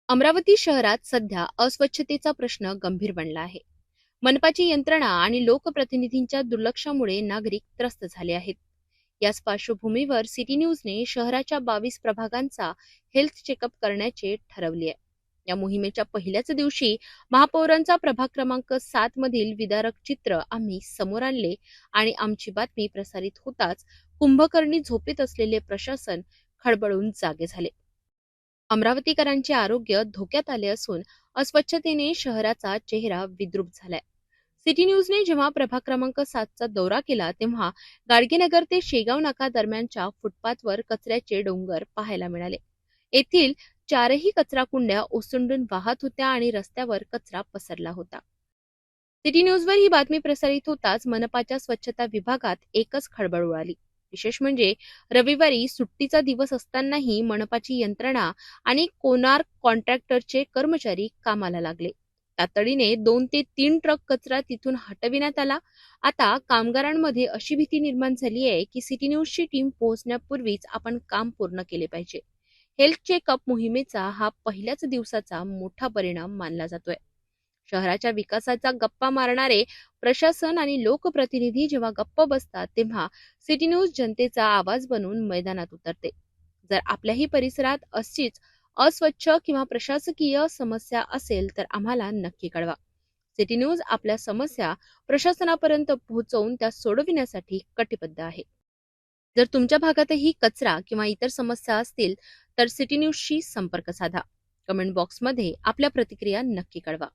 अमरावती शहरात सध्या अस्वच्छतेचा प्रश्न गंभीर बनला आहे. मनपाची यंत्रणा आणि लोकप्रतिनिधींच्या दुर्लक्षामुळे नागरिक त्रस्त झाले आहेत. याच पार्श्वभूमीवर सिटी न्यूजने शहराच्या 22 प्रभागांचा हेल्थ चेकअप करण्याचे ठरवले आहे. या मोहिमेच्या पहिल्याच दिवशी महापौरांचा प्रभाग क्रमांक 7 मधील विदारक चित्र आम्ही समोर आणले आणि आमची बातमी प्रसारित होताच कुंभकर्णी झोपेत असलेले प्रशासन खळबळून जागे झाले. अमरावतीकरांचे आरोग्य धोक्यात आले असून अस्वच्छतेने शहराचा चेहरा विद्रूप झालाय. सिटी न्यूजने जेव्हा प्रभाग क्रमांक 7चा दौरा केला तेव्हा गाडगेनगर ते शेगाव नाका दरम्यानच्या फुटपाथवर कचऱ्याचे डोंगर पाहायला मिळाले. येथील चारही कचरा कुंड्या ओसंडून वाहत होत्या आणि रस्त्यावर कचरा पसरला होता. सिटी न्यूजवर ही बातमी प्रसारित होताच मनपाच्या स्वच्छता विभागात एकच खळबळ उडाली. विशेष म्हणजे रविवारी सुट्टीचा दिवस असतानाही मनपाची यंत्रणा आणि कोणार्क कॉन्ट्रॅक्टरचे कर्मचारी कामाला लागले. तातडीने 2 ते 3 ट्रक कचरा तिथून हटविण्यात आला. आता कामगारांमध्ये अशी भीती निर्माण झाली आहे की सिटी न्यूजची टीम पोहोचण्यापूर्वीच आपण काम पूर्ण केले पाहिजे. हेल्थ चेकअप मोहिमेचा हा पहिल्याच दिवसाचा मोठा परिणाम मानला जातोय. शहराच्या विकासाचा गप्पा मारणारे प्रशासन आणि लोकप्रतिनिधी जेव्हा गप्प बसतात तेव्हा सिटी न्यूज जनतेचा आवाज बनून मैदानात उतरते. जर आपल्याही परिसरात अशीच अस्वच्छ किंवा प्रशासकीय समस्या असेल तर आम्हाला नक्की कळवा. सिटी न्यूज आपल्या समस्या प्रशासनापर्यंत पोहोचवून त्या सोडविण्यासाठी कटिबद्ध आहे. जर तुमच्या भागातही कचरा किंवा इतर समस्या असतील तर सिटी न्यूजशी संपर्क साधा. कमेंट बॉक्समध्ये आपल्या प्रतिक्रिया नक्की कळवा.